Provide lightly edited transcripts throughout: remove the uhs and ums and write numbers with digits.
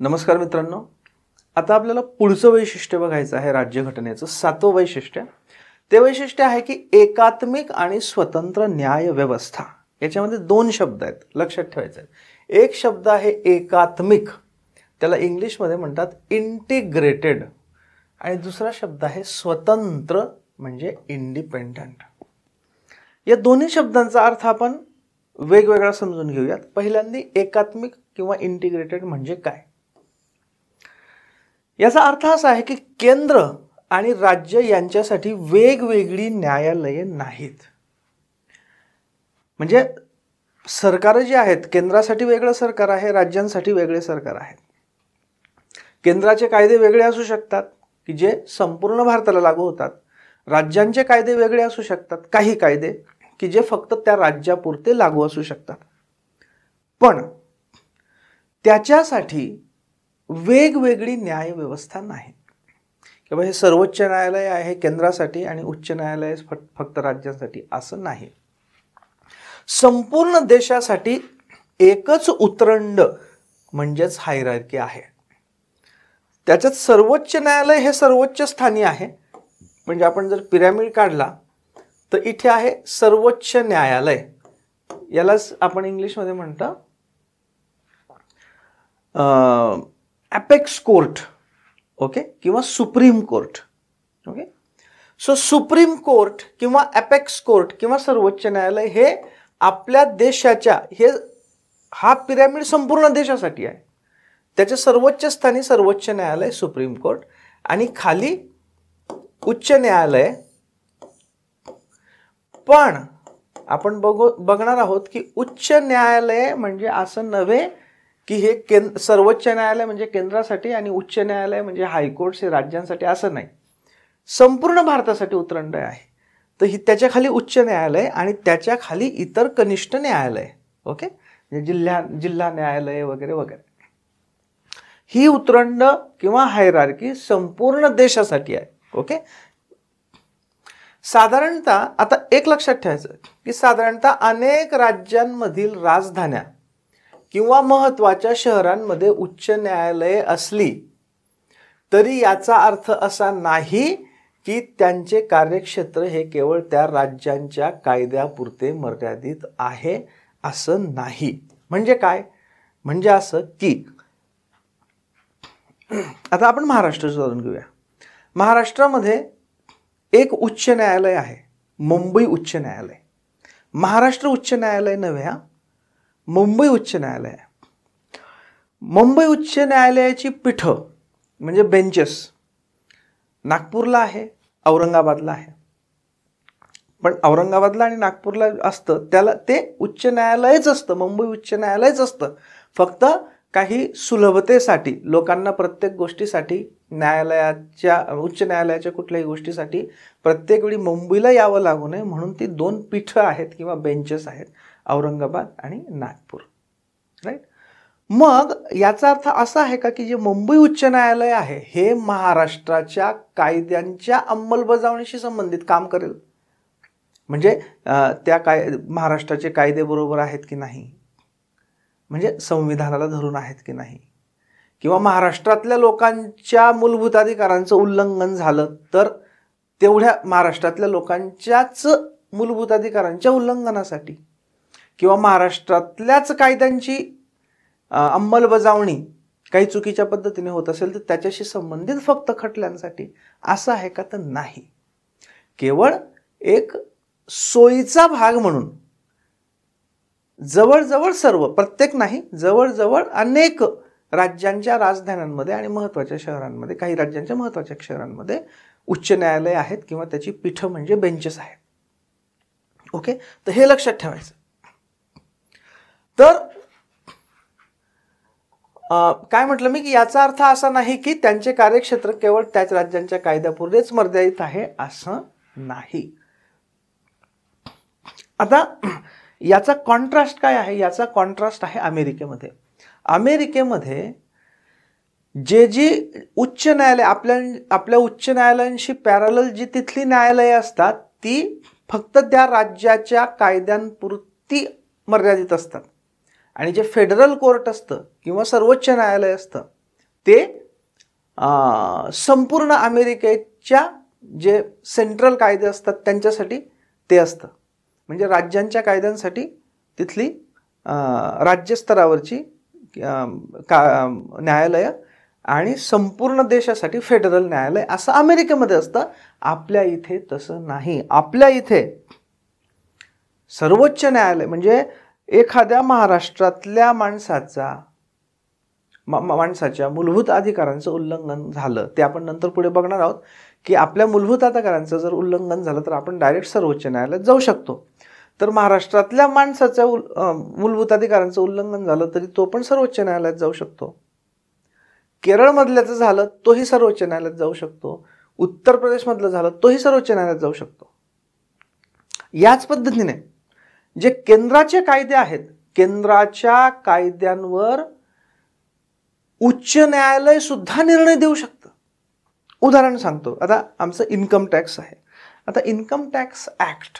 नमस्कार मित्रांनो, आता आपल्याला पुढचं वैशिष्ट्य बघायचं आहे राज्यघटनेचं 7वं वैशिष्ट्य. ते वैशिष्ट्य आहे की एकात्मिक आणि स्वतंत्र न्याय व्यवस्था. याच्यामध्ये दोन शब्द आहेत, लक्षात ठेवायचं आहे. एक शब्द आहे एकात्मिक, त्याला इंग्लिशमध्ये म्हणतात इंटिग्रेटेड, आणि दुसरा शब्द आहे स्वतंत्र म्हणजे इंडिपेंडंट. या दोन्ही शब्दांचा अर्थ आपण वेगवेगळा समजून घेऊयात. पहिल्यांदा एकात्मिक किंवा इंटिग्रेटेड म्हणजे काय. याचा अर्थ असा आहे की केंद्र आणि राज्य यांच्यासाठी वेगवेगळी न्यायालये नाहीत. म्हणजे सरकार जी आहेत, केंद्रासाठी वेगळं सरकार आहे, राज्यांसाठी वेगळे सरकार आहेत. केंद्राचे कायदे वेगळे असू शकतात की जे संपूर्ण भारताला लागू होतात. राज्यांचे कायदे वेगळे असू शकतात, काही कायदे की जे फक्त त्या राज्यापुरते लागू असू शकतात. पण त्याच्यासाठी वेगवेगळी न्याय व्यवस्था नाही. किंवा हे सर्वोच्च न्यायालय आहे केंद्रासाठी आणि उच्च न्यायालय फक्त राज्यांसाठी, असं नाही. संपूर्ण देशासाठी एकच उतरंड म्हणजेच हायरार्की आहे. त्याच्यात सर्वोच्च न्यायालय हे सर्वोच्च स्थानी आहे. म्हणजे आपण जर पिरॅमिड काढला तर इथे आहे सर्वोच्च न्यायालय, यालाच आपण इंग्लिशमध्ये म्हणतो अपेक्स कोर्ट, ओके, किंवा supreme court. Okay, so supreme court किंवा अपेक्स कोर्ट किंवा सर्वोच्च न्यायालय हे आपल्या देशाच्या हा पिरॅमिड संपूर्ण देशासाठी आहे. त्याच्या सर्वोच्च स्थानी सर्वोच्च न्यायालय सुप्रीम कोर्ट आणि खाली उच्च न्यायालय. पण आपण बघणार आहोत की उच्च न्यायालय म्हणजे असं नव्हे की हे सर्वोच्च न्यायालय म्हणजे केंद्रासाठी आणि उच्च न्यायालय म्हणजे हायकोर्ट हे राज्यांसाठी, असं नाही. संपूर्ण भारतासाठी उतरंड आहे. तर त्याच्या खाली उच्च न्यायालय आणि त्याच्या खाली इतर कनिष्ठ न्यायालय, ओके, म्हणजे जिल्हा न्यायालय वगैरे वगैरे. ही उतरंड किंवा हायरार्की संपूर्ण देशासाठी आहे. ओके, साधारणतः आता एक लक्षात ठेवायचं की साधारणतः अनेक राज्यांमधील राजधान्या किंवा महत्त्वाच्या शहरांमध्ये उच्च न्यायालये असली तरी याचा अर्थ असा नाही की त्यांचे कार्यक्षेत्र हे केवळ त्या राज्यांच्या कायद्यापुरते मर्यादित आहे, असं नाही. म्हणजे काय, म्हणजे असं की आता आपण महाराष्ट्राचं उदाहरण घेऊया. महाराष्ट्रामध्ये एक उच्च न्यायालय आहे, मुंबई उच्च न्यायालय. महाराष्ट्र उच्च न्यायालय नव्हे, मुंबई उच्च न्यायालय. मुंबई उच्च न्यायालयाची पीठं म्हणजे बेंचेस नागपूरला आहे, औरंगाबादला आहे. पण औरंगाबादला आणि नागपूरला असतं त्याला ते उच्च न्यायालयच असतं, मुंबई उच्च न्यायालयच असतं. फक्त काही सुलभतेसाठी लोकांना प्रत्येक गोष्टीसाठी उच्च न्यायालयाच्या कुठल्याही गोष्टीसाठी प्रत्येक वेळी मुंबईला यावं लागू नये म्हणून ती दोन पीठं आहेत किंवा बेंचेस आहेत, औरंगाबाद आणि नागपूर. राईट. मग याचा अर्थ असा आहे का की जे मुंबई उच्च न्यायालय आहे हे महाराष्ट्राच्या कायद्यांच्या अंमलबजावणीशी संबंधित काम करेल. म्हणजे त्या महाराष्ट्राचे कायदे बरोबर आहेत की नाही, म्हणजे संविधानाला धरून आहेत की नाही, किंवा महाराष्ट्रातल्या लोकांच्या मूलभूत अधिकारांचं उल्लंघन झालं तर तेवढ्या महाराष्ट्रातल्या लोकांच्याच मूलभूत अधिकारांच्या उल्लंघनासाठी किंवा महाराष्ट्रातल्याच कायद्यांची अंमलबजावणी काही चुकीच्या पद्धतीने होत असेल तर त्याच्याशी संबंधित फक्त खटल्यांसाठी, असं आहे का तर नाही. केवळ एक सोयीचा भाग म्हणून जवळजवळ सर्व, प्रत्येक नाही, जवळजवळ अनेक राज्यांच्या राजधान्यांमध्ये आणि महत्त्वाच्या शहरांमध्ये, काही राज्यांच्या महत्त्वाच्या शहरांमध्ये उच्च न्यायालय आहेत किंवा त्याची पीठं म्हणजे बेंचेस आहेत. ओके, तर हे लक्षात ठेवायचं. तर काय म्हटलं मी की याचा अर्थ असा नाही की त्यांचे कार्यक्षेत्र केवळ त्याच राज्यांच्या कायद्यापुरतेच मर्यादित आहे, असं नाही. आता याचा कॉन्ट्रास्ट काय आहे, याचा कॉन्ट्रास्ट आहे अमेरिकेमध्ये. अमेरिकेमध्ये जी उच्च न्यायालय आपल्या उच्च न्यायालयांशी पॅरलल जी तिथली न्यायालये असतात ती फक्त त्या राज्याच्या कायद्यांपुरती मर्यादित असतात. आणि जे फेडरल कोर्ट असतं किंवा सर्वोच्च न्यायालय असतं ते संपूर्ण अमेरिकेच्या जे सेंट्रल कायदे असतात त्यांच्यासाठी ते असतं. म्हणजे राज्यांच्या कायद्यांसाठी तिथली राज्यस्तरावरची न्यायालय आणि संपूर्ण देशासाठी फेडरल न्यायालय असं अमेरिकेमध्ये असतं. आपल्या इथे तसं नाही. आपल्या इथे सर्वोच्च न्यायालय म्हणजे एखाद्या महाराष्ट्रातल्या माणसाच्या मूलभूत अधिकारांचं उल्लंघन झालं, ते आपण नंतर पुढे बघणार आहोत की आपल्या मूलभूत अधिकारांचं जर उल्लंघन झालं तर आपण डायरेक्ट सर्वोच्च न्यायालयात जाऊ शकतो. तर महाराष्ट्रातल्या माणसाच्या मूलभूत अधिकारांचं उल्लंघन झालं तरी तो पण सर्वोच्च न्यायालयात जाऊ शकतो. केरळमधल्याचं झालं तोही सर्वोच्च न्यायालयात जाऊ शकतो. उत्तर प्रदेशमधलं झालं तोही सर्वोच्च न्यायालयात जाऊ शकतो. याच पद्धतीने जे केंद्राचे कायदे आहेत, केंद्राच्या कायद्यांवर उच्च न्यायालय सुद्धा निर्णय देऊ शकतं. उदाहरण सांगतो. आता आमचं इन्कम टॅक्स आहे. आता इन्कम टॅक्स ॲक्ट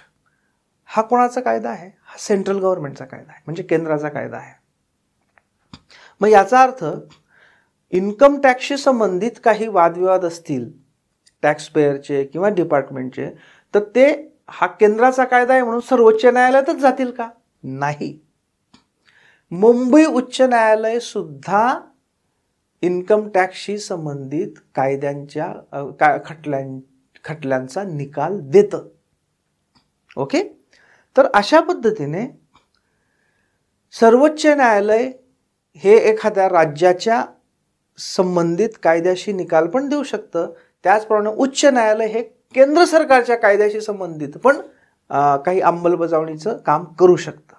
हा कोणाचा कायदा आहे? हा सेंट्रल गव्हर्नमेंटचा कायदा आहे, म्हणजे केंद्राचा कायदा आहे. मग याचा अर्थ इन्कम टॅक्सशी संबंधित काही वादविवाद असतील टॅक्स पेयरचे किंवा डिपार्टमेंटचे, तर ते हा केंद्राचा कायदा आहे म्हणून सर्वोच्च न्यायालयातच जातील का? नाही. मुंबई उच्च न्यायालय सुद्धा इन्कम टॅक्सशी संबंधित कायद्यांच्या खटल्यांचा निकाल देतं. ओके. तर अशा पद्धतीने सर्वोच्च न्यायालय हे एखाद्या राज्याच्या संबंधित कायद्याशी निकाल पण देऊ शकतं. त्याचप्रमाणे उच्च न्यायालय हे केंद्र सरकारच्या कायद्याशी संबंधित पण काही अंमलबजावणीचं काम करू शकतं.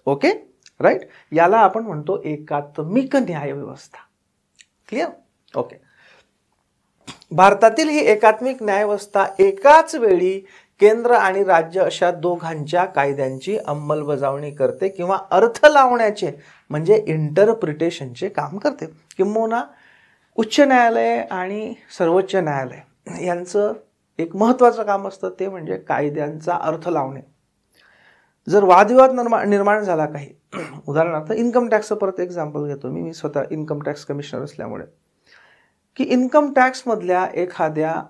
Okay, right. याला आपण म्हणतो एकात्मिक न्यायव्यवस्था. क्लिअर? ओके. भारतातील ही एकात्मिक न्यायव्यवस्था एकाच वेळी केंद्र आणि राज्य अशा दोघांच्या कायद्यांची अंमलबजावणी करते किंवा अर्थ लावण्याचे म्हणजे इंटरप्रिटेशनचे काम करते. किंबहुना उच्च न्यायालय आणि सर्वोच्च न्यायालय यांचं एक महत्त्वाचं काम असतं, ते म्हणजे कायद्यांचा अर्थ लावणे. जर वादविवाद निर्माण झाला काही, उदाहरणार्थ इन्कम टॅक्सचं परत एक्झाम्पल घेतो मी स्वतः इन्कम टॅक्स कमिशनर असल्यामुळे, की इन्कम टॅक्समधल्या एखाद्या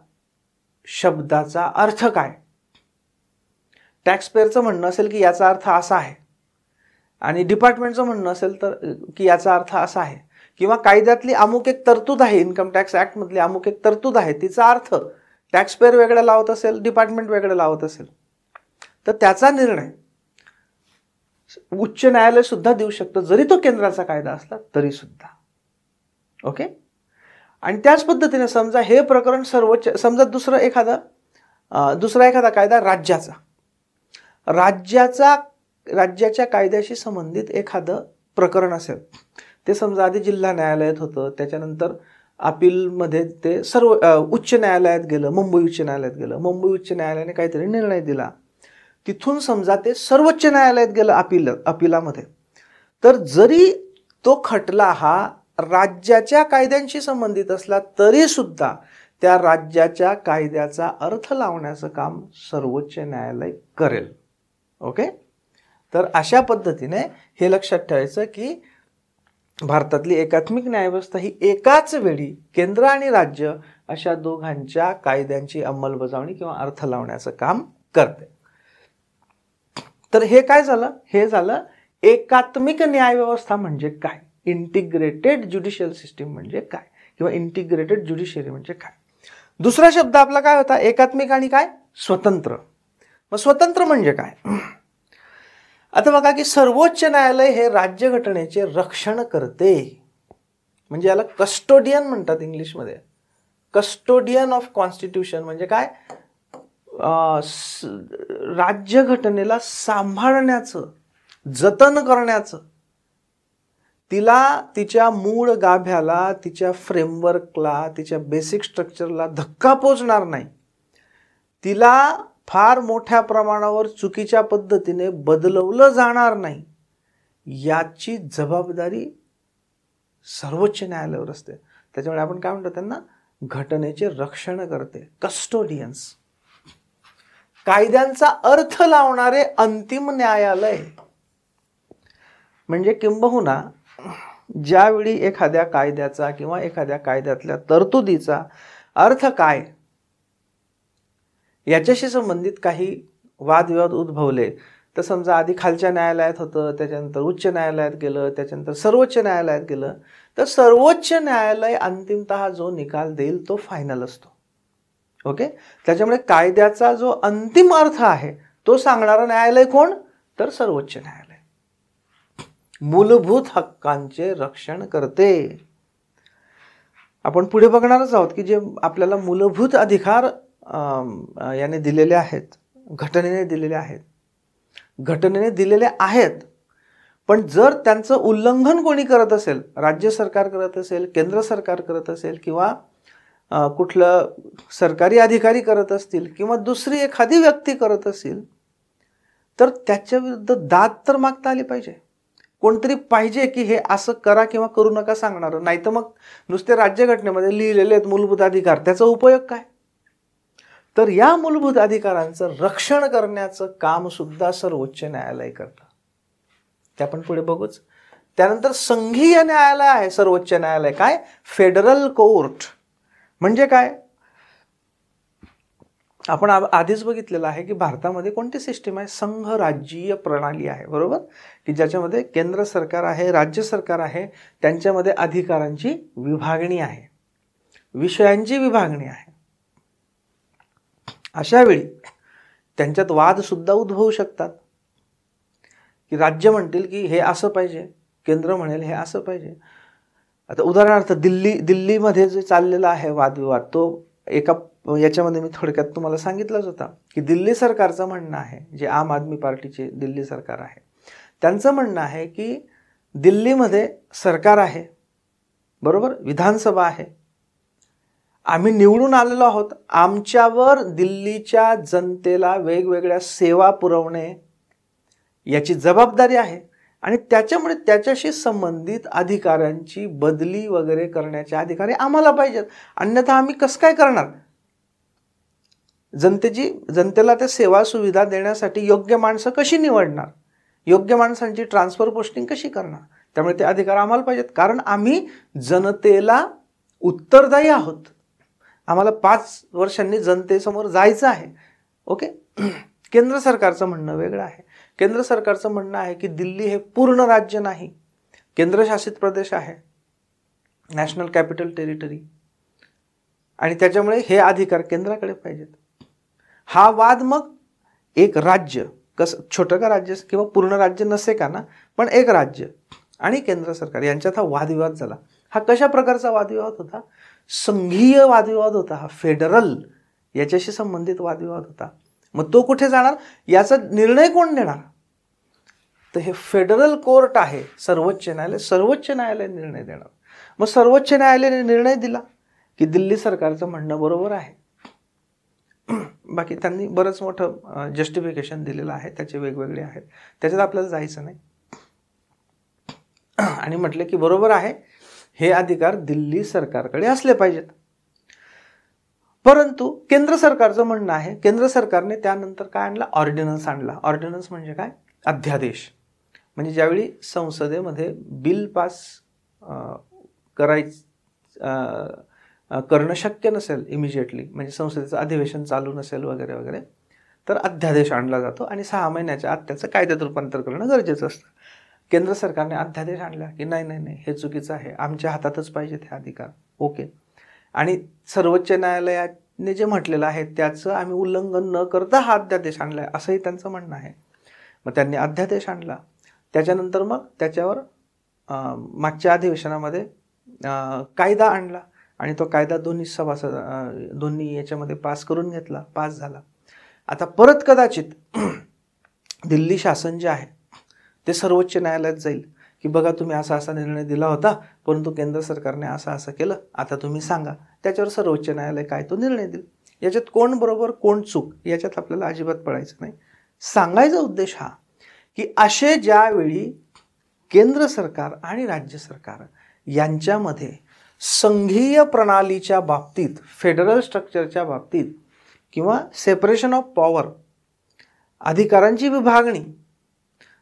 शब्दाचा अर्थ काय? टॅक्स पेयरचं म्हणणं असेल की याचा अर्थ असा आहे आणि डिपार्टमेंटचं म्हणणं असेल तर की याचा अर्थ असा आहे, किंवा कायद्यातली अमुक एक तरतूद आहे, इन्कम टॅक्स ॲक्टमधली अमुक एक तरतूद आहे, तिचा अर्थ टॅक्स पेयर वेगळं लावत असेल, डिपार्टमेंट वेगळं लावत असेल, तर त्याचा निर्णय उच्च न्यायालय सुद्धा देऊ शकतं, जरी तो केंद्राचा कायदा असला तरी सुद्धा. ओके. आणि त्याच पद्धतीने समजा हे प्रकरण सर्वोच्च, समजा दुसरा एखादा कायदा राज्याच्या कायद्याशी संबंधित एखादं प्रकरण असेल, ते समजा आधी जिल्हा न्यायालयात होतं, त्याच्यानंतर अपीलमध्ये ते उच्च न्यायालयात गेलं, मुंबई उच्च न्यायालयात गेलं, मुंबई उच्च न्यायालयाने काहीतरी निर्णय दिला, तिथून समजा ते सर्वोच्च न्यायालयात गेलं अपिलामध्ये, तर जरी तो खटला हा राज्याच्या कायद्यांशी संबंधित असला तरी सुद्धा त्या राज्याच्या कायद्याचा अर्थ लावण्याचं काम सर्वोच्च न्यायालय करेल. ओके. तर अशा पद्धतीने हे लक्षात ठेवायचं की भारतातली एकात्मिक न्यायव्यवस्था ही एकाच वेळी केंद्र आणि राज्य अशा दोघांच्या कायद्यांची अंमलबजावणी किंवा अर्थ लावण्याचं काम करते. तर हे काय झालं? हे झालं एकात्मिक न्यायव्यवस्था म्हणजे काय, इंटिग्रेटेड ज्युडिशियल सिस्टीम म्हणजे काय, किंवा इंटिग्रेटेड ज्युडिशियरी म्हणजे काय. दुसरा शब्द आपला काय होता? एकात्मिक आणि काय? स्वतंत्र. मग स्वतंत्र म्हणजे काय? आता बघा की सर्वोच्च न्यायालय हे राज्यघटनेचे रक्षण करते, म्हणजे याला कस्टोडियन म्हणतात इंग्लिशमध्ये. कस्टोडियन ऑफ कॉन्स्टिट्यूशन म्हणजे काय? राज्यघटनेला सांभाळण्याचं, जतन करण्याचं, तिला तिच्या मूळ गाभ्याला, तिच्या फ्रेमवर्कला, तिच्या बेसिक स्ट्रक्चरला धक्का पोचणार नाही, तिला फार मोठ्या प्रमाणावर चुकीच्या पद्धतीने बदलवलं जाणार नाही, याची जबाबदारी सर्वोच्च न्यायालयावर असते. त्याच्यामुळे आपण काय म्हणतो त्यांना? घटनेचे रक्षण करते, कस्टोडियन्स. कायद्यांचा अर्थ लावणारे अंतिम न्यायालय म्हणजे किंबहुना ज्यावेळी एखाद्या कायद्याचा किंवा एखाद्या कायद्यातल्या तरतुदीचा अर्थ काय याच्याशी संबंधित काही वादविवाद उद्भवले, तर समजा आधी खालच्या न्यायालयात होतं, त्याच्यानंतर उच्च न्यायालयात गेलं, त्याच्यानंतर सर्वोच्च न्यायालयात गेलं, तर सर्वोच्च न्यायालय अंतिमतः जो निकाल देईल तो फायनल असतो. ओके. त्याच्यामुळे कायद्याचा जो अंतिम अर्थ आहे तो सांगणारं न्यायालय कोण, तर सर्वोच्च न्यायालय. मूलभूत हक्कांचे रक्षण करते. आपण पुढे बघणारच आहोत की जे आपल्याला मूलभूत अधिकार याने दिलेले आहेत, घटनेने दिलेले आहेत, पण जर त्यांचं उल्लंघन कोणी करत असेल, राज्य सरकार करत असेल, केंद्र सरकार करत असेल, किंवा कुठलं सरकारी अधिकारी करत असतील, किंवा दुसरी एखादी व्यक्ती करत असेल, तर त्याच्या विरुद्ध दाद तर मागता आली पाहिजे. कोणतरी पाहिजे की हे असं करा किंवा करू नका सांगणार. नाही तर मग नुसते राज्यघटनेमध्ये लिहिलेले आहेत मूलभूत अधिकार, त्याचा उपयोग काय. तर या मूलभूत अधिकारांचं रक्षण करण्याचं काम सुद्धा सर्वोच्च न्यायालय करतं. ते आपण पुढे बघूच. त्यानंतर संघीय न्यायालय आहे सर्वोच्च न्यायालय. काय, फेडरल कोर्ट म्हणजे काय, आपण आधीच बघितलेलं आहे की भारतामध्ये कोणती सिस्टीम आहे, संघराज्यीय प्रणाली आहे, बरोबर, की ज्याच्यामध्ये केंद्र सरकार आहे, राज्य सरकार आहे, त्यांच्यामध्ये अधिकारांची विभागणी आहे, विषयांची विभागणी आहे. अशा वेळी त्यांच्यात वाद सुद्धा उद्भवू शकतात, की राज्य म्हणतील की हे असं पाहिजे, केंद्र म्हणेल हे असं पाहिजे. आता उदाहरणार्थ दिल्लीमध्ये जे चाललेला आहे वादविवाद, तो एका याच्यामध्ये मी थोडक्यात तुम्हाला सांगितलंच होता की दिल्ली सरकारचं म्हणणं आहे, जे आम आदमी पार्टीचे दिल्ली सरकार आहे, त्यांचं म्हणणं आहे की दिल्लीमध्ये सरकार आहे, बरोबर, विधानसभा आहे, आम्ही निवडून आलेलो आहोत, आमच्यावर दिल्लीच्या जनतेला वेगवेगळ्या सेवा पुरवणे याची जबाबदारी आहे, आणि त्याच्यामुळे त्याच्याशी संबंधित अधिकाऱ्यांची बदली वगैरे करण्याचे अधिकारी आम्हाला पाहिजेत, अन्यथा आम्ही कसं काय करणार. जनतेला त्या सेवा सुविधा देण्यासाठी योग्य माणसं कशी निवडणार, योग्य माणसांची ट्रान्सफर पोस्टिंग कशी करणार. त्यामुळे ते अधिकार आम्हाला पाहिजेत, कारण आम्ही जनतेला उत्तरदायी आहोत, आम्हाला 5 वर्षांनी जनतेसमोर जायचं आहे. ओके. केंद्र सरकारचं म्हणणं वेगळं आहे. केंद्र सरकारचं म्हणणं आहे की दिल्ली हे पूर्ण राज्य नाही, केंद्रशासित प्रदेश आहे, नॅशनल कॅपिटल टेरिटरी, आणि त्याच्यामुळे हे अधिकार केंद्राकडे पाहिजेत. हा वाद मग एक राज्य, कसं छोटं का राज्य किंवा पूर्ण राज्य नसे का ना, पण एक राज्य आणि केंद्र सरकार यांच्यात हा वादविवाद झाला. हा कशा प्रकारचा वादविवाद होता, संघीय वादविवाद होता, हा फेडरल याच्याशी संबंधित वादविवाद होता. मग तो कुठे जाणार, याचा निर्णय कोण देणार, तर हे फेडरल कोर्ट आहे सर्वोच्च न्यायालय. सर्वोच्च न्यायालय निर्णय देणार. मग सर्वोच्च न्यायालयाने निर्णय दिला की दिल्ली सरकारचं म्हणणं बरोबर आहे. बाकी त्यांनी बरंच मोठं जस्टिफिकेशन दिलेलं आहे, त्याचे वेगवेगळे आहेत, त्याच्यात आपल्याला जायचं नाही. आणि म्हटले की बरोबर आहे, हे अधिकार दिल्ली सरकारकडे असले पाहिजेत. परंतु केंद्र सरकारचं म्हणणं आहे, केंद्र सरकारने त्यानंतर काय आणला, ऑर्डिनन्स आणला. ऑर्डिनन्स म्हणजे काय, अध्यादेश. म्हणजे ज्यावेळी संसदेमध्ये बिल पास करणं शक्य नसेल इमिजिएटली, म्हणजे संसदेचं अधिवेशन चालू नसेल वगैरे वगैरे, तर अध्यादेश आणला जातो आणि 6 महिन्याच्या आत त्याचं कायद्यात रूपांतर करणं गरजेचं असतं. केंद्र सरकारने अध्यादेश आणला की नाही हे चुकीचं आहे, आमच्या हातातच पाहिजेत हे अधिकार. ओके. आणि सर्वोच्च न्यायालयाने जे म्हटलेलं आहे त्याचं आम्ही उल्लंघन न करता हा अध्यादेश आणला आहे, असंही त्यांचं म्हणणं आहे. मग त्यांनी अध्यादेश आणला. त्याच्यानंतर मग त्याच्यावर मागच्या अधिवेशनामध्ये कायदा आणला आणि तो कायदा दोन्ही याच्यामध्ये पास करून घेतला, पास झाला. आता परत कदाचित दिल्ली शासन जे आहे ते सर्वोच्च न्यायालयात जाईल की बघा तुम्ही असा निर्णय दिला होता, परंतु केंद्र सरकारने असं केलं, आता तुम्ही सांगा. त्याच्यावर सर्वोच्च न्यायालय काय तो निर्णय देईल. याच्यात कोण बरोबर कोण चूक याच्यात आपल्याला अजिबात पडायचं नाही. सांगायचा उद्देश हा की असे ज्यावेळी केंद्र सरकार आणि राज्य सरकार यांच्यामध्ये संघीय प्रणालीच्या बाबतीत, फेडरल स्ट्रक्चरच्या बाबतीत किंवा सेपरेशन ऑफ पॉवर, अधिकारांची विभागणी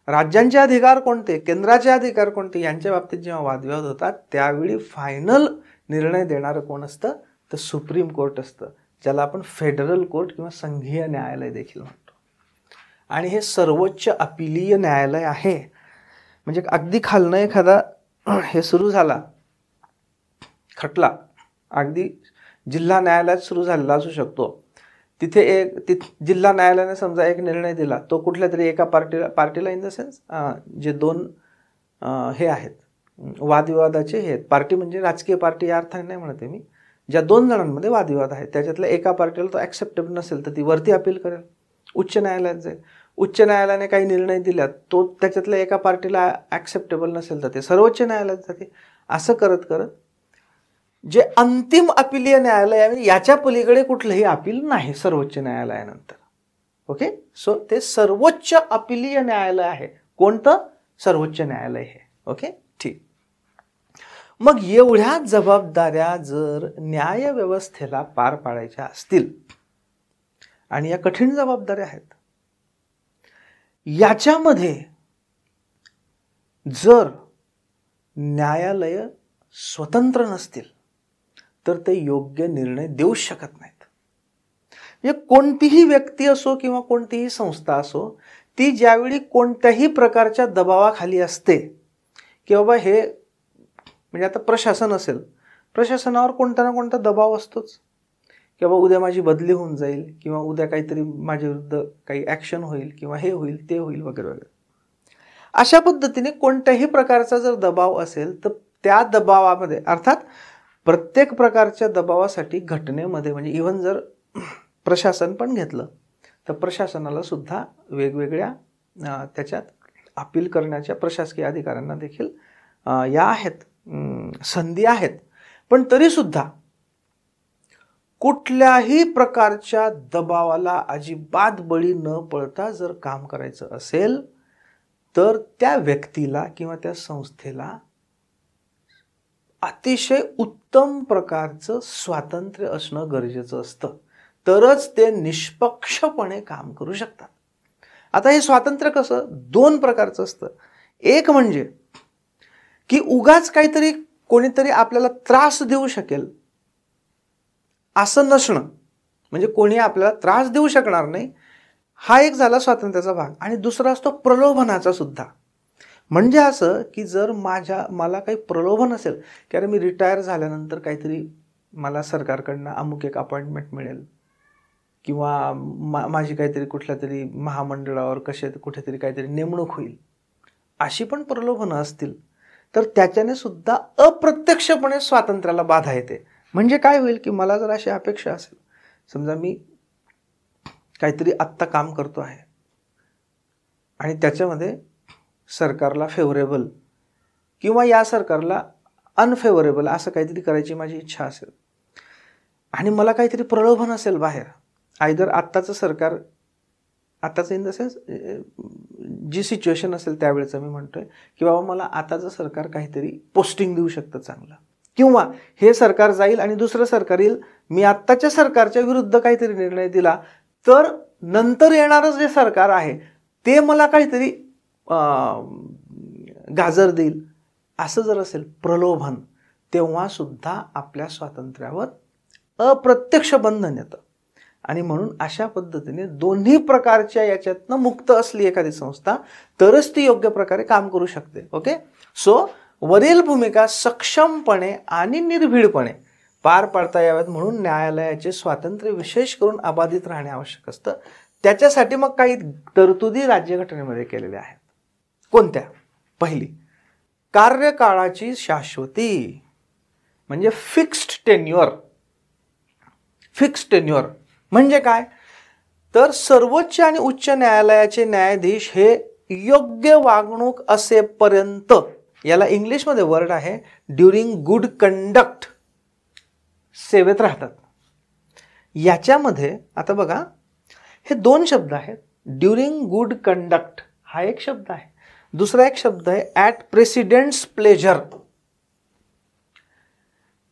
राज्यांचे अधिकार कोणते, केंद्राचे अधिकार कोणते, यांच्या बाबतीत जेव्हा वादविवाद होतात त्यावेळी फायनल निर्णय देणारं कोण असतं, तर सुप्रीम कोर्ट असतं, ज्याला आपण फेडरल कोर्ट किंवा संघीय न्यायालय देखील म्हणतो. आणि हे सर्वोच्च अपीलीय न्यायालय आहे. म्हणजे अगदी खालनं एखादा हे सुरू झाला खटला, अगदी जिल्हा न्यायालयात सुरू झालेला असू शकतो, तिथे जिल्हा न्यायालयाने समजा एक निर्णय दिला, तो कुठल्या तरी एका पार्टीला इन द सेन्स जे दोन हे आहेत वादविवादाचे हे आहेत, पार्टी म्हणजे राजकीय पार्टी या अर्थाने नाही म्हणते मी, ज्या दोन जणांमध्ये वादविवाद आहेत त्याच्यातल्या एका पार्टीला तो ॲक्सेप्टेबल नसेल तर ती वरती अपील करेल, उच्च न्यायालयात जाईल. उच्च न्यायालयाने काही निर्णय दिला, तो त्याच्यातल्या एका पार्टीला ॲक्सेप्टेबल नसेल तर ते सर्वोच्च न्यायालयात जाते. असं करत करत जे अंतिम अपीलीय न्यायालय आहे याच्या पलीकडे कुठलंही अपील नाही सर्वोच्च न्यायालयानंतर. ओके, सो ते सर्वोच्च अपीलीय न्यायालय आहे. कोणतं? सर्वोच्च न्यायालय हे. ओके, ठीक. मग एवढ्या जबाबदाऱ्या जर न्याय व्यवस्थेला पार पाडायच्या असतील, आणि या कठीण जबाबदाऱ्या आहेत, याच्यामध्ये जर न्यायालय स्वतंत्र नसतील तर ते योग्य निर्णय देऊ शकत नाहीत. म्हणजे कोणतीही व्यक्ती असो किंवा कोणतीही संस्था असो, ती ज्यावेळी कोणत्याही प्रकारच्या दबावाखाली असते की बाबा हे म्हणजे आता प्रशासन असेल, प्रशासनावर कोणता ना कोणता दबाव असतोच की बाबा उद्या माझी बदली होऊन जाईल किंवा उद्या काहीतरी माझ्या विरुद्ध काही ॲक्शन होईल किंवा हे होईल ते होईल वगैरे वगैरे. अशा पद्धतीने कोणत्याही प्रकारचा जर दबाव असेल तर त्या दबावामध्ये, अर्थात प्रत्येक प्रकारच्या दबावासाठी घटनेमध्ये म्हणजे इव्हन जर प्रशासन पण घेतलं तर प्रशासनाला सुद्धा वेगवेगळ्या त्याच्यात अपील करण्याच्या प्रशासकीय अधिकाऱ्यांना देखील या आहेत संधी आहेत. पण तरीसुद्धा कुठल्याही प्रकारच्या दबावाला अजिबात बळी न पडता जर काम करायचं असेल तर त्या व्यक्तीला किंवा त्या संस्थेला अतिशय उत्तम प्रकारचं स्वातंत्र्य असणं गरजेचं असतं, तरच ते निष्पक्षपणे काम करू शकतात. आता हे स्वातंत्र्य कसं दोन प्रकारचं असतं. एक म्हणजे की उगाच काहीतरी कोणीतरी आपल्याला त्रास देऊ शकेल असं नसणं, म्हणजे कोणी आपल्याला त्रास देऊ शकणार नाही, हा एक झाला स्वातंत्र्याचा भाग. आणि दुसरा असतो प्रलोभनाचा सुद्धा. म्हणजे असं की जर मला काही प्रलोभन असेल की अरे मी रिटायर झाल्यानंतर काहीतरी मला सरकारकडनं अमुक एक अपॉइंटमेंट मिळेल किंवा माझी काहीतरी कुठल्या तरी महामंडळावर कुठेतरी काहीतरी नेमणूक होईल, अशी पण प्रलोभनं असतील तर त्याच्याने सुद्धा अप्रत्यक्षपणे स्वातंत्र्याला बाधा येते. म्हणजे काय होईल की मला जर अशी अपेक्षा असेल, समजा मी काहीतरी आत्ता काम करतो आहे आणि त्याच्यामध्ये सरकारला फेवरेबल किंवा या सरकारला अनफेवरेबल असं काहीतरी करायची माझी इच्छा असेल आणि मला काहीतरी प्रलोभन असेल बाहेर, आयदर आत्ताचं सरकार, आत्ताचं इन द सेन्स जी सिच्युएशन असेल त्यावेळेचं मी म्हणतोय की बाबा मला आताचं सरकार काहीतरी पोस्टिंग देऊ शकतं चांगलं, किंवा हे सरकार जाईल आणि दुसरं सरकार येईल, मी आत्ताच्या सरकारच्या विरुद्ध काहीतरी निर्णय दिला तर नंतर येणारं जे सरकार आहे ते मला काहीतरी गाजर देईल, असं जर असेल प्रलोभन, तेव्हा सुद्धा आपल्या स्वातंत्र्यावर अप्रत्यक्ष बंधन येतं. आणि म्हणून अशा पद्धतीने दोन्ही प्रकारच्या याच्यातनं मुक्त असली एखादी संस्था तरच ती योग्य प्रकारे काम करू शकते. ओके, सो वरील भूमिका सक्षमपणे आणि निर्भीडपणे पार पाडता याव्यात म्हणून न्यायालयाचे स्वातंत्र्य विशेष करून अबाधित राहणे आवश्यक असतं. त्याच्यासाठी मग काही तरतुदी राज्यघटनेमध्ये केलेल्या आहेत. कोणत्या? पहिली, कार्यकाळाची शाश्वती म्हणजे फिक्स्ड टेन्युअर. फिक्स्ड टेन्युअर म्हणजे काय? तर सर्वोच्च आणि उच्च न्यायालयाचे न्यायाधीश हे योग्य वागणूक असेपर्यंत, याला इंग्लिशमध्ये वर्ड आहे ड्युरिंग गुड कंडक्ट, सेवेत राहतात. याच्यामध्ये आता बघा हे दोन शब्द आहेत. ड्युरिंग गुड कंडक्ट हा एक शब्द आहे, दुसरा एक शब्द आहे ॲट प्रेसिडेंट्स प्लेजर.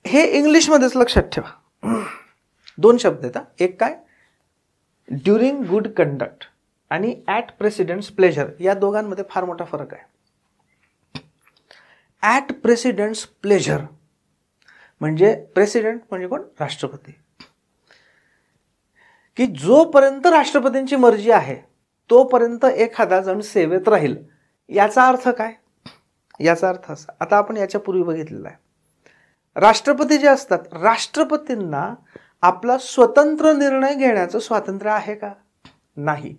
हे इंग्लिशमध्येच लक्षात ठेवा. दोन शब्द आहेत. एक काय ड्युरिंग गुड कंडक्ट आणि ॲट प्रेसिडेंट्स प्लेजर या दोघांमध्ये फार मोठा फरक आहे. ॲट प्रेसिडेंट्स प्लेजर म्हणजे प्रेसिडेंट म्हणजे कोण? राष्ट्रपती. की जोपर्यंत राष्ट्रपतींची मर्जी आहे तोपर्यंत एखादा जण सेवेत राहील. याचा अर्थ काय? याचा अर्थ असा, आता आपण याच्या पूर्वी बघितलेला आहे, राष्ट्रपती जे असतात, राष्ट्रपतींना आपला स्वतंत्र निर्णय घेण्याचं स्वातंत्र्य आहे का? नाही.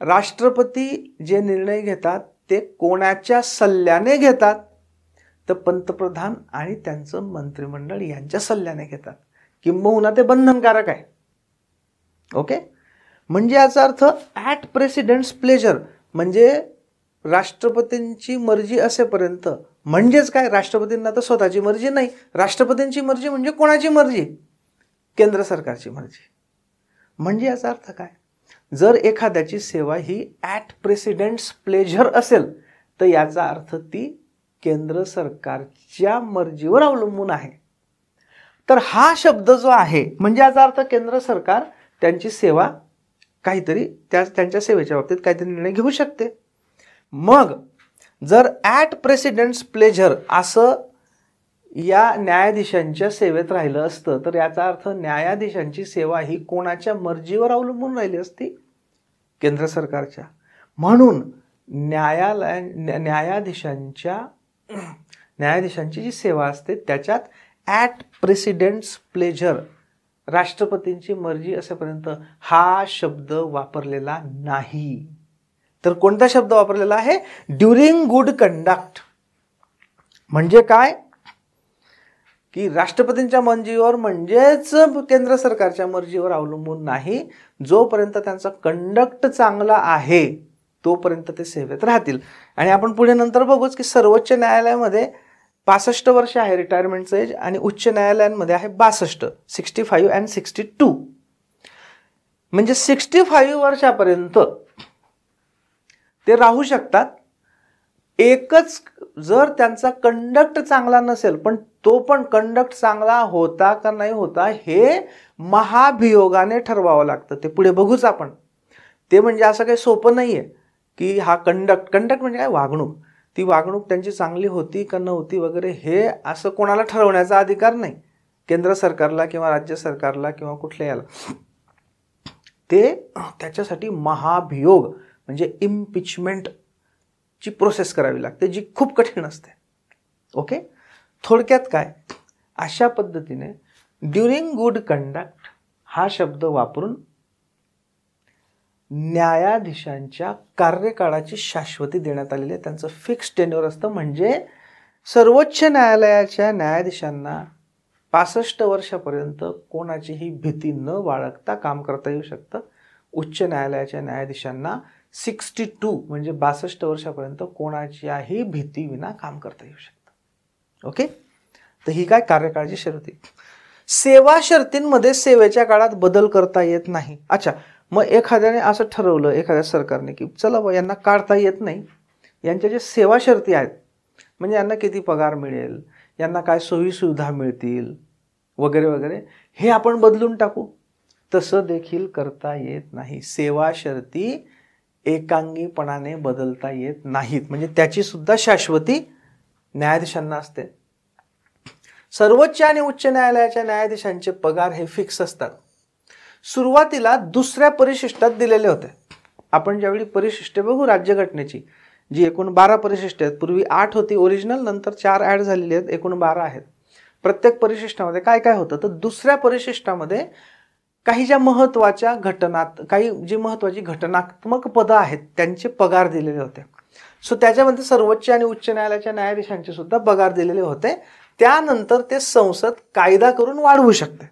राष्ट्रपती जे निर्णय घेतात ते कोणाच्या सल्ल्याने घेतात? तर पंतप्रधान आणि त्यांचं मंत्रिमंडळ यांच्या सल्ल्याने घेतात, किंबहुना ते बंधनकारक आहे. ओके, म्हणजे याचा अर्थ ॲट प्रेसिडेंट्स प्लेजर म्हणजे राष्ट्रपतींची मर्जी असेपर्यंत, म्हणजेच काय, राष्ट्रपतींना तर स्वतःची मर्जी नाही. राष्ट्रपतींची मर्जी म्हणजे कोणाची मर्जी? केंद्र सरकारची मर्जी. म्हणजे याचा अर्थ काय? जर एखाद्याची सेवा ही ॲट प्रेसिडेंट्स प्लेजर असेल तर याचा अर्थ ती केंद्र सरकारच्या मर्जीवर अवलंबून आहे. तर हा शब्द जो आहे म्हणजे याचा अर्थ केंद्र सरकार त्यांची सेवा काहीतरी त्यांच्या सेवेच्या बाबतीत काहीतरी निर्णय घेऊ शकते. मग जर ॲट प्रेसिडेंट्स प्लेजर असं या न्यायाधीशांच्या सेवेत राहिलं असतं तर याचा अर्थ न्यायाधीशांची सेवा ही कोणाच्या मर्जीवर अवलंबून राहिली असती? केंद्र सरकारच्या. म्हणून न्यायाधीशांची जी सेवा असते त्याच्यात ॲट प्रेसिडेंट्स प्लेजर राष्ट्रपतींची मर्जी असेपर्यंत हा शब्द वापरलेला नाही. तर कोणता शब्द वापरलेला आहे? During good conduct. म्हणजे काय की राष्ट्रपतींच्या मर्जीवर म्हणजेच केंद्र सरकारच्या मर्जीवर अवलंबून नाही. जोपर्यंत त्यांचा कंडक्ट चांगला आहे तोपर्यंत ते सेवेत राहतील. आणि आपण पुढे नंतर बघूच की सर्वोच्च न्यायालयामध्ये 65 वर्ष आहे रिटायरमेंटचं एज आणि उच्च न्यायालयांमध्ये आहे 62, 65 अँड 62. म्हणजे 65 वर्षापर्यंत ते राहू शकतात. एकच जर त्यांचा कंडक्ट चांगला नसेल, पण तो पण कंडक्ट चांगला होता का नाही होता हे महाभियोगाने ठरवावं लागतं. ते पुढे बघूच आपण. ते म्हणजे असं काही सोपं नाहीये की हा कंडक्ट म्हणजे काय? वागणूक. ती वागणूक त्यांची चांगली होती का नव्हती वगैरे हे असं कोणाला ठरवण्याचा अधिकार नाही. केंद्र सरकारला किंवा राज्य सरकारला किंवा कुठल्या याला. ते त्याच्यासाठी महाभियोग म्हणजे इम्पिचमेंटची प्रोसेस करावी लागते जी खूप कठीण असते. ओके, थोडक्यात काय, अशा पद्धतीने ड्युरिंग गुड कंडक्ट हा शब्द वापरून न्यायाधीशांच्या कार्यकाळाची शाश्वती देण्यात आलेली आहे. त्यांचं फिक्स टेन्युअर असतं. म्हणजे सर्वोच्च न्यायालयाच्या न्यायाधीशांना 65 वर्षापर्यंत कोणाचीही भीती न बाळगता काम करता येऊ शकतं. उच्च न्यायालयाच्या न्यायाधीशांना 62 म्हणजे 62 वर्षापर्यंत कोणाच्याही भीती विना काम करता येऊ शकतं. ओके, तर ही काय कार्यकाळाची शर्ती. सेवा शर्तींमध्ये सेवेच्या काळात बदल करता येत नाही. अच्छा, मग एखाद्याने असं ठरवलं, एखाद्या सरकारने की चला बा यांना काढता येत नाही, यांच्या जे सेवा शर्ती आहेत म्हणजे यांना किती पगार मिळेल, यांना काय सोयी सुविधा मिळतील वगैरे वगैरे हे आपण बदलून टाकू. तसं देखील करता येत नाही. सेवा शर्ती एकांगीपणाने बदलता येत नाहीत. म्हणजे त्याची सुद्धा शाश्वती न्यायाधीशांना असते. सर्वोच्च आणि उच्च न्यायालयाच्या न्यायाधीशांचे पगार हे फिक्स असतात. सुरुवातीला दुसऱ्या परिशिष्टात दिलेले होते. आपण ज्यावेळी परिशिष्टे बघू राज्यघटनेची, जी एकूण 12 परिशिष्टे आहेत, पूर्वी 8 होती ओरिजिनल, नंतर 4 ॲड झालेली आहेत, एकूण 12 आहेत. प्रत्येक परिशिष्टामध्ये काय काय होतं तर दुसऱ्या परिशिष्टामध्ये काही ज्या महत्त्वाच्या जी महत्त्वाची घटनात्मक पदं आहेत त्यांचे पगार दिलेले होते. सो त्याच्यामध्ये सर्वोच्च आणि उच्च न्यायालयाच्या न्यायाधीशांचे सुद्धा पगार दिलेले होते. त्यानंतर ते संसद कायदा करून वाढवू शकते.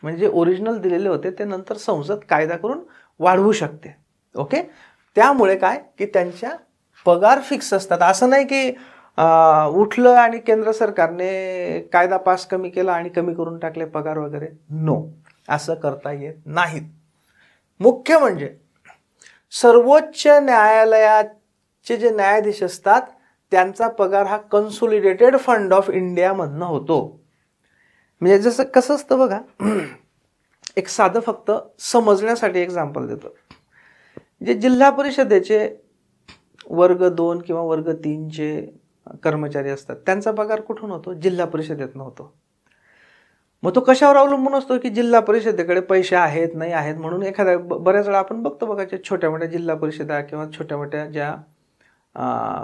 म्हणजे ओरिजिनल दिलेले होते ते नंतर संसद कायदा करून वाढवू शकते. ओके, त्यामुळे काय की त्यांच्या पगार फिक्स असतात. असं नाही की उठलं आणि केंद्र सरकारने कायदा पास कमी केला आणि कमी करून टाकले पगार वगैरे. नो, असं करता येत नाहीत. मुख्य म्हणजे सर्वोच्च न्यायालयाचे जे न्यायाधीश असतात त्यांचा पगार हा कन्सोलिडेटेड फंड ऑफ इंडियामधनं होतो. म्हणजे जसं कसं असतं बघा, एक साधं फक्त समजण्यासाठी एक्झाम्पल देतो. जे जिल्हा परिषदेचे वर्ग 2 किंवा वर्ग 3चे कर्मचारी असतात त्यांचा पगार कुठून होतो? जिल्हा परिषदेतून होतो. मग तो कशावर अवलंबून असतो की जिल्हा परिषदेकडे पैसे आहेत नाही आहेत म्हणून एखाद्या बऱ्याच वेळा आपण बघतो बघा छोट्या मोठ्या जिल्हा परिषदा किंवा छोट्या मोठ्या ज्या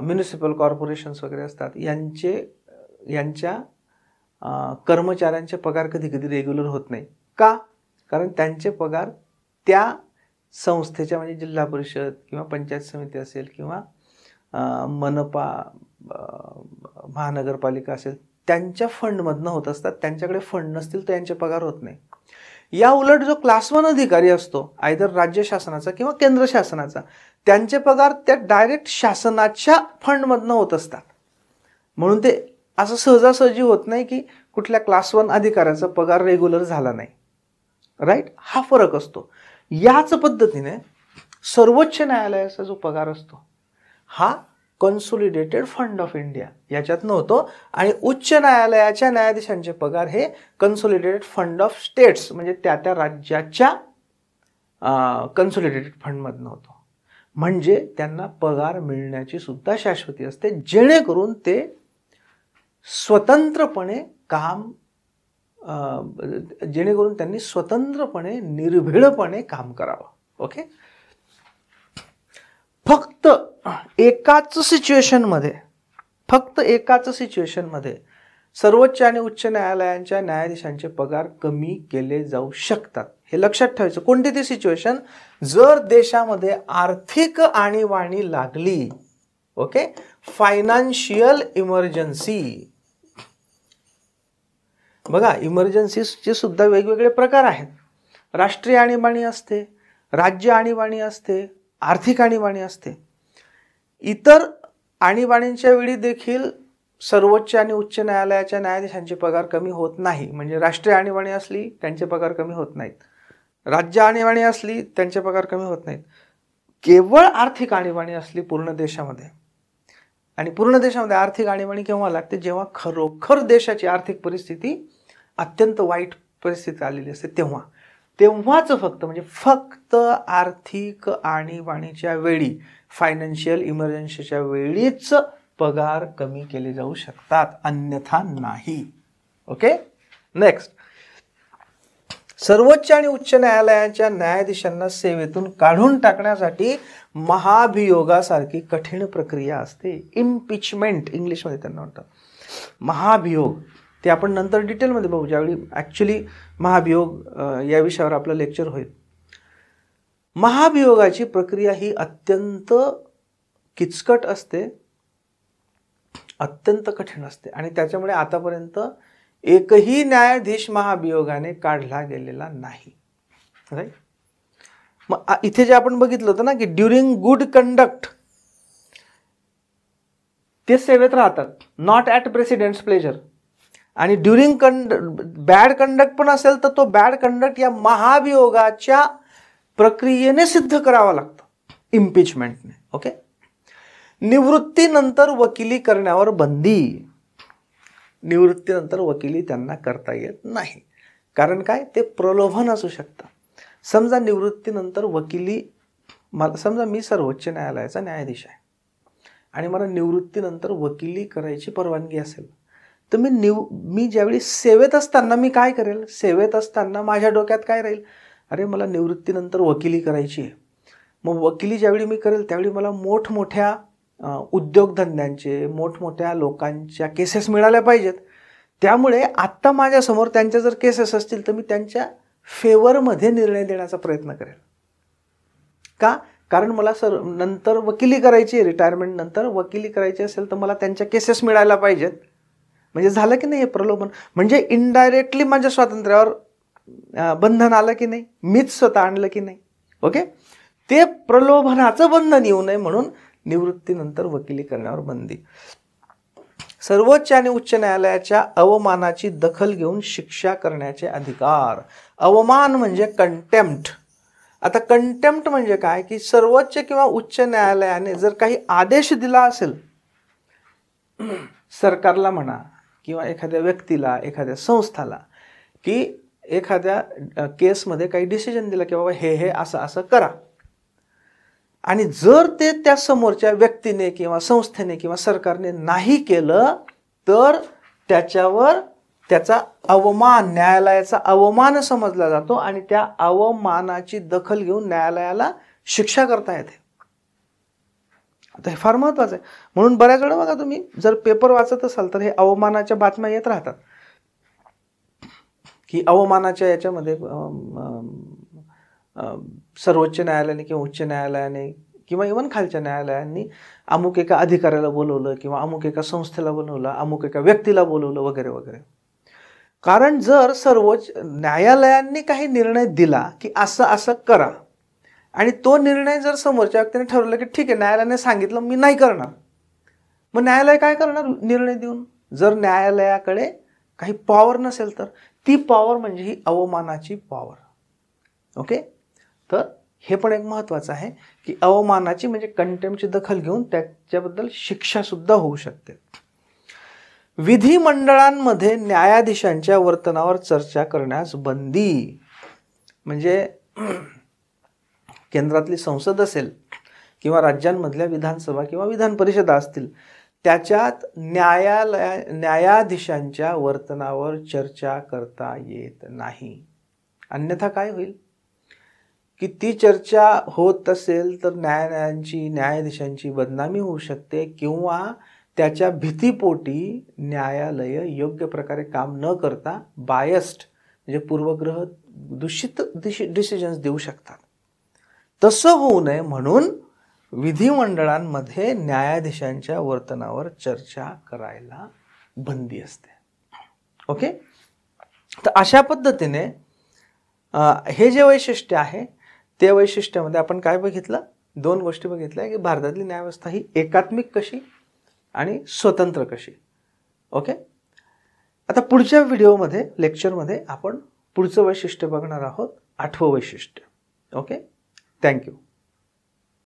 म्युनिसिपल कॉर्पोरेशन्स वगैरे असतात यांच्या कर्मचाऱ्यांचे पगार कधी कधी रेग्युलर होत नाही. का? कारण त्यांचे पगार त्या संस्थेच्या म्हणजे जिल्हा परिषद किंवा पंचायत समिती असेल किंवा मनपा महानगरपालिका असेल त्यांच्या फंडमधनं होत असतात. त्यांच्याकडे फंड नसतील तर यांचे पगार होत नाही. या उलट जो क्लास 1 अधिकारी असतो आयदर राज्य शासनाचा किंवा केंद्र शासनाचा त्यांचे पगार त्या डायरेक्ट शासनाच्या फंडमधनं होत असतात. म्हणून ते असं सहजासहजी होत नाही की कुठल्या क्लास 1 अधिकाऱ्याचा पगार रेग्युलर झाला नाही. राईट, हा फरक असतो. याच पद्धतीने सर्वोच्च न्यायालयाचा जो पगार असतो हा कन्सोलिडेटेड फंड ऑफ इंडिया याच्यातनं होतो आणि उच्च न्यायालयाच्या न्यायाधीशांचे पगार हे कन्सोलिडेटेड फंड ऑफ स्टेट्स म्हणजे त्या त्या राज्याच्या कन्सोलिडेटेड फंडमधनं होतो. म्हणजे त्यांना पगार मिळण्याची सुद्धा शाश्वती असते जेणेकरून ते स्वतंत्रपणे त्यांनी स्वतंत्रपणे निर्भीडपणे काम करावं. ओके, फक्त एकाच सिच्युएशनमध्ये सर्वोच्च आणि उच्च न्यायालयांच्या न्यायाधीशांचे पगार कमी केले जाऊ शकतात. हे लक्षात ठेवायचं. कोणती ती सिच्युएशन? जर देशामध्ये आर्थिक आणीबाणी लागली, ओके, फायनान्शियल इमर्जन्सी. बघा, इमर्जन्सीचे सुद्धा वेगवेगळे प्रकार आहेत. राष्ट्रीय आणीबाणी असते, राज्य आणीबाणी असते, आर्थिक आणीबाणी असते. इतर आणीबाणींच्या वेळी देखील सर्वोच्च आणि उच्च न्यायालयाच्या न्यायाधीशांचे पगार कमी होत नाही. म्हणजे राष्ट्रीय आणीबाणी असली त्यांचे पगार कमी होत नाहीत, राज्य आणीबाणी असली त्यांचे पगार कमी होत नाहीत. केवळ आर्थिक आणीबाणी असली पूर्ण देशामध्ये, आणि पूर्ण देशामध्ये आर्थिक आणीबाणी केव्हा लागते? जेव्हा खरोखर देशाची आर्थिक परिस्थिती अत्यंत वाईट परिस्थिती आलेली असते तेव्हाच फक्त आर्थिक आणीबाणीच्या वेळी, फायनान्शियल इमर्जन्सीच्या वेळीच पगार कमी केले जाऊ शकतात, अन्यथा नाही. Okay, next. सर्वोच्च आणि उच्च न्यायालयाच्या न्यायाधीशांना सेवेतून काढून टाकण्यासाठी महाभियोगासारखी कठीण प्रक्रिया असते. इम्पिचमेंट इंग्लिशमध्ये त्यांना म्हणतात. महाभियोग ते आपण नंतर डिटेलमध्ये बघू ज्यावेळी ॲक्च्युली महाभियोग या विषयावर आपलं लेक्चर होईल. महाभियोगाची प्रक्रिया ही अत्यंत किचकट असते, अत्यंत कठीण असते आणि त्याच्यामुळे आतापर्यंत एकही न्यायाधीश महाभियोगाने काढला गेलेला नाही. राईट. मग इथे जे आपण बघितलं होतं ना की ड्युरिंग गुड कंडक्ट ते सेवेत राहतात, नॉट ॲट प्रेसिडेंट्स प्लेजर. आणि ड्युरिंग बॅड कंडक्ट पण असेल तर तो बॅड कंडक्ट या महाभियोगाच्या प्रक्रियेने सिद्ध करावा लागतो, इम्पिचमेंटने. ओके. निवृत्तीनंतर वकिली करण्यावर बंदी. निवृत्तीनंतर वकिली त्यांना करता येत नाही. कारण काय? ते प्रलोभन असू शकतं. समजा निवृत्तीनंतर वकिली, समजा मी सर्वोच्च न्यायालयाचा न्यायाधीश आहे आणि मला निवृत्तीनंतर वकिली करायची परवानगी असेल तर मी ज्यावेळी सेवेत असताना मी काय करेल? सेवेत असताना माझ्या डोक्यात काय राहील? अरे मला निवृत्तीनंतर वकिली करायची आहे. मग वकिली ज्यावेळी मी करेल त्यावेळी मला मोठमोठ्या उद्योगधंद्यांचे, मोठमोठ्या लोकांच्या केसेस मिळाल्या पाहिजेत. त्यामुळे आत्ता माझ्यासमोर त्यांच्या जर केसेस असतील तर मी त्यांच्या फेवरमध्ये निर्णय देण्याचा प्रयत्न करेल. का? कारण मला नंतर वकिली करायची आहे, रिटायरमेंट नंतर वकिली करायची असेल तर मला त्यांच्या केसेस मिळायला पाहिजेत. म्हणजे झालं की नाही हे प्रलोभन? म्हणजे इनडायरेक्टली माझ्या स्वातंत्र्यावर बंधन आलं की नाही? मीच स्वतः आणलं की नाही? ओके. ते प्रलोभनाचं बंधन येऊ नये म्हणून निवृत्तीनंतर वकिली करण्यावर बंदी. सर्वोच्च आणि उच्च न्यायालयाच्या अवमानाची दखल घेऊन शिक्षा करण्याचे अधिकार. अवमान म्हणजे कंटेम्प्ट. आता कंटेम्प्ट म्हणजे काय? की सर्वोच्च किंवा उच्च न्यायालयाने जर काही आदेश दिला असेल सरकारला म्हणा किंवा एखाद्या व्यक्तीला, एखाद्या संस्थाला, की एखाद्या केसमध्ये काही डिसिजन दिला की बाबा हे असं असं करा, आणि जर ते त्या समोरच्या व्यक्तीने किंवा संस्थेने किंवा सरकारने नाही केलं तर त्याच्यावर त्याचा अवमान, न्यायालयाचा अवमान समजला जातो आणि त्या अवमानाची दखल घेऊन न्यायालयाला शिक्षा करता येते. आता हे फार महत्वाचं आहे. म्हणून बऱ्याच वेळा बघा तुम्ही जर पेपर वाचत असाल तर हे अवमानाच्या बातम्या येत राहतात की अवमानाच्या याच्यामध्ये सर्वोच्च न्यायालयाने किंवा उच्च न्यायालयाने किंवा इव्हन खालच्या न्यायालयांनी अमुक एका अधिकाऱ्याला बोलवलं किंवा अमुक एका संस्थेला बोलवलं, अमुक एका व्यक्तीला बोलवलं वगैरे वगैरे. कारण जर सर्वोच्च न्यायालयांनी काही निर्णय दिला की असं असं करा आणि तो निर्णय जर समोरच्या व्यक्तीने ठरवलं की ठीक आहे न्यायालयाने सांगितलं मी नाही करणार, मग न्यायालय काय करणार निर्णय देऊन? जर न्यायालयाकडे काही पॉवर नसेल तर ती पॉवर म्हणजे ही अवमानाची पॉवर. ओके, तर हे पण एक महत्त्वाचं आहे की अवमानाची म्हणजे कंटेम्प्टची दखल घेऊन त्याच्याबद्दल शिक्षा सुद्धा होऊ शकते. विधिमंडळांमध्ये न्यायाधीशांच्या वर्तनावर चर्चा करण्यास बंदी. म्हणजे केंद्रातली संसद असेल किंवा राज्यांमधल्या विधानसभा किंवा विधान परिषदा असतील त्याच्यात न्यायाधीशांच्या वर्तनावर चर्चा करता येत नाही. अन्यथा काय होईल की ती चर्चा होत असेल तर न्यायाधीशांची बदनामी होऊ शकते किंवा त्याच्या भीतीपोटी न्यायालय योग्य प्रकारे काम न करता बायस्ड म्हणजे पूर्वग्रह दूषित डिसिजन्स देऊ शकतात. तसं होऊ नये म्हणून विधिमंडळांमध्ये न्यायाधीशांच्या वर्तनावर चर्चा करायला बंदी असते. ओके, तर अशा पद्धतीने हे जे वैशिष्ट्य आहे ते वैशिष्ट्यामध्ये आपण काय बघितलं? दोन गोष्टी बघितल्या की भारतातली न्यायव्यवस्था ही एकात्मिक कशी आणि स्वतंत्र कशी. ओके, आता पुढच्या व्हिडिओमध्ये लेक्चरमध्ये आपण पुढचं वैशिष्ट्य बघणार आहोत, 8वं वैशिष्ट्य. Okay, thank you.